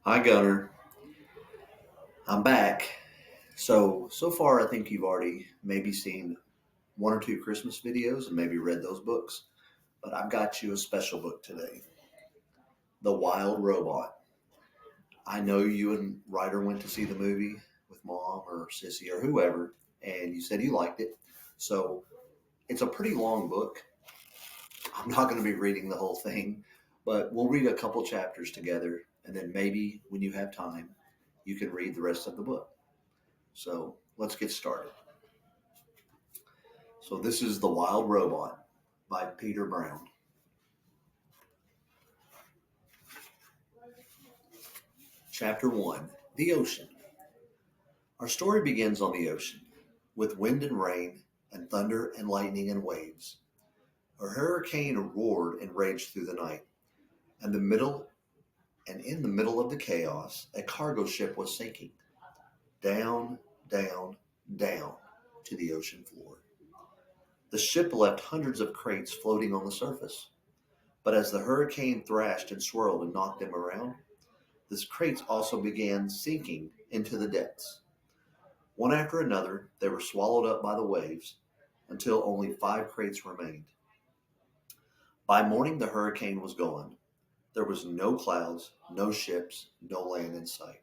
Hi, Gunnar. I'm back. So far, I think you've already maybe seen one or two Christmas videos and maybe read those books. But I've got you a special book today, The Wild Robot. I know you and Ryder went to see the movie with mom or sissy or whoever, and you said you liked it. So it's a pretty long book. I'm not going to be reading the whole thing, but we'll read a couple chapters together, and then maybe when you have time, you can read the rest of the book. So let's get started. So this is The Wild Robot by Peter Brown. Chapter 1, The Ocean. Our story begins on the ocean, with wind and rain, and thunder and lightning and waves. A hurricane roared and raged through the night, and in the middle of the chaos, a cargo ship was sinking. Down, down, down to the ocean floor. The ship left hundreds of crates floating on the surface, but as the hurricane thrashed and swirled and knocked them around, the crates also began sinking into the depths. One after another, they were swallowed up by the waves until only 5 crates remained. By morning, the hurricane was gone. There was no clouds, no ships, no land in sight.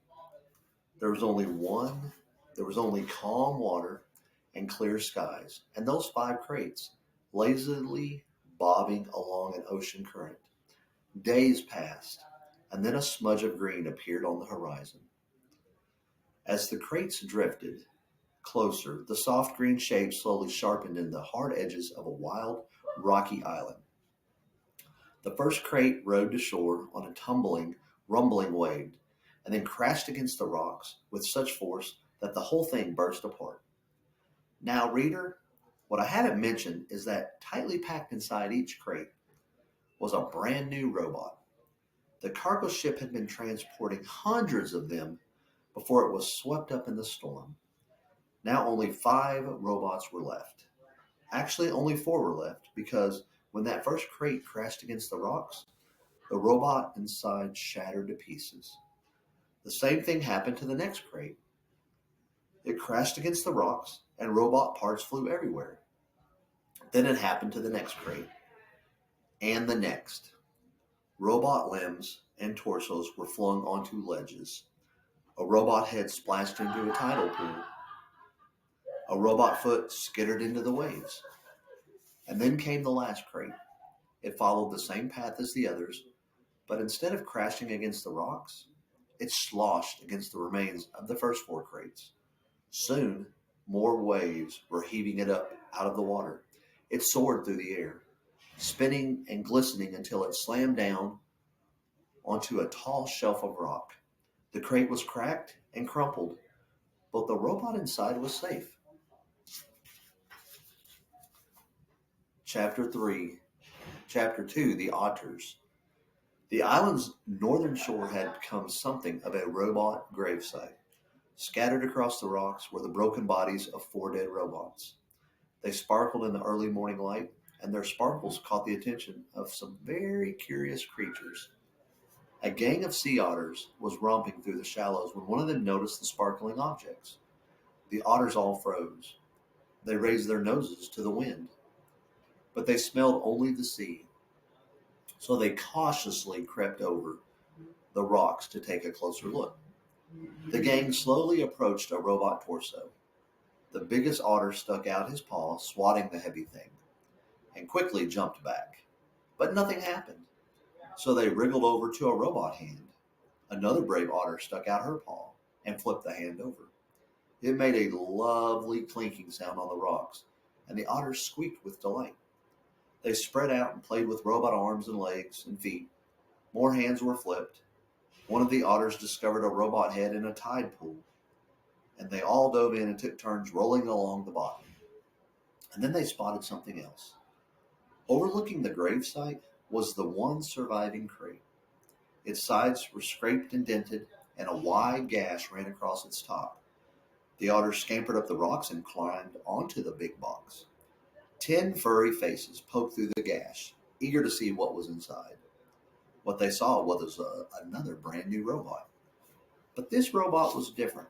There was only one, there was only calm water and clear skies, and those 5 crates lazily bobbing along an ocean current. Days passed, and then a smudge of green appeared on the horizon. As the crates drifted closer, the soft green shape slowly sharpened into the hard edges of a wild, rocky island. The first crate rode to shore on a tumbling, rumbling wave, and then crashed against the rocks with such force that the whole thing burst apart. Now, reader, what I haven't mentioned is that tightly packed inside each crate was a brand new robot. The cargo ship had been transporting hundreds of them before it was swept up in the storm. Now only 5 robots were left. Actually, only 4 were left because when that first crate crashed against the rocks, the robot inside shattered to pieces. The same thing happened to the next crate. It crashed against the rocks and robot parts flew everywhere. Then it happened to the next crate and the next. Robot limbs and torsos were flung onto ledges. A robot head splashed into a tidal pool. A robot foot skittered into the waves. And then came the last crate. It followed the same path as the others, but instead of crashing against the rocks, it sloshed against the remains of the first 4 crates. Soon, more waves were heaving it up out of the water. It soared through the air, spinning and glistening until it slammed down onto a tall shelf of rock. The crate was cracked and crumpled, but the robot inside was safe. Chapter 3, Chapter 2, The Otters. The island's northern shore had become something of a robot gravesite. Scattered across the rocks were the broken bodies of 4 dead robots. They sparkled in the early morning light, and their sparkles caught the attention of some very curious creatures. A gang of sea otters was romping through the shallows when one of them noticed the sparkling objects. The otters all froze. They raised their noses to the wind, but they smelled only the sea. So they cautiously crept over the rocks to take a closer look. The gang slowly approached a robot torso. The biggest otter stuck out his paw, swatting the heavy thing, and quickly jumped back. But nothing happened. So they wriggled over to a robot hand. Another brave otter stuck out her paw and flipped the hand over. It made a lovely clinking sound on the rocks, and the otters squeaked with delight. They spread out and played with robot arms and legs and feet. More hands were flipped. One of the otters discovered a robot head in a tide pool, and they all dove in and took turns rolling along the bottom. And then they spotted something else. Overlooking the gravesite was the one surviving crate. Its sides were scraped and dented, and a wide gash ran across its top. The otters scampered up the rocks and climbed onto the big box. 10 furry faces poked through the gash, eager to see what was inside. What they saw was another brand new robot. But this robot was different.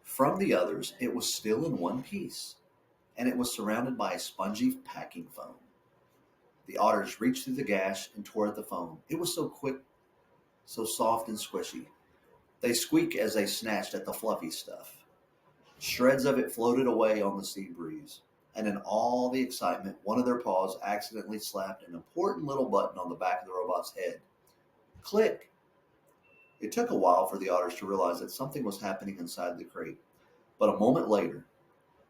From the others, it was still in one piece, and it was surrounded by a spongy packing foam. The otters reached through the gash and tore at the foam. It was so quick, so soft and squishy. They squeaked as they snatched at the fluffy stuff. Shreds of it floated away on the sea breeze. And in all the excitement, one of their paws accidentally slapped an important little button on the back of the robot's head. Click! It took a while for the otters to realize that something was happening inside the crate. But a moment later,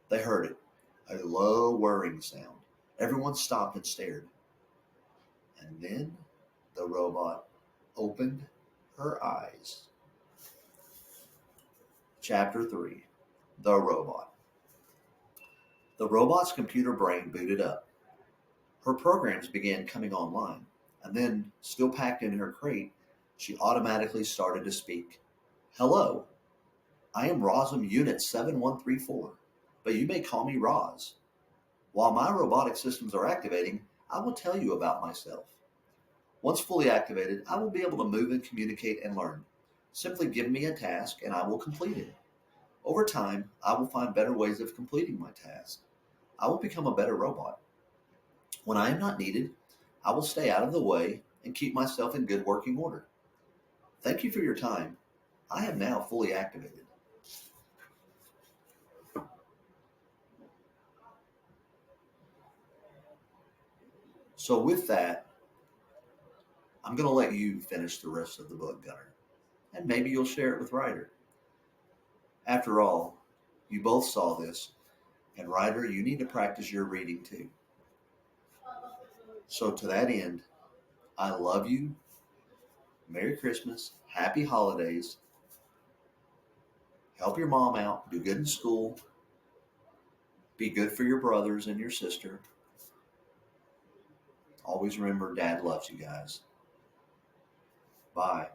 they heard it, a low whirring sound. Everyone stopped and stared. And then the robot opened her eyes. Chapter 3. The Robot. The robot's computer brain booted up. Her programs began coming online, and then, still packed in her crate, she automatically started to speak. Hello, I am Rosm Unit 7134, but you may call me Roz. While my robotic systems are activating, I will tell you about myself. Once fully activated, I will be able to move and communicate and learn. Simply give me a task and I will complete it. Over time, I will find better ways of completing my task. I will become a better robot. When I am not needed, I will stay out of the way and keep myself in good working order. Thank you for your time. I am now fully activated. So with that, I'm going to let you finish the rest of the book, Gunnar, and maybe you'll share it with Ryder. After all, you both saw this, and Ryder, you need to practice your reading too. So to that end, I love you. Merry Christmas. Happy holidays. Help your mom out. Do good in school. Be good for your brothers and your sister. Always remember Dad loves you guys. Bye.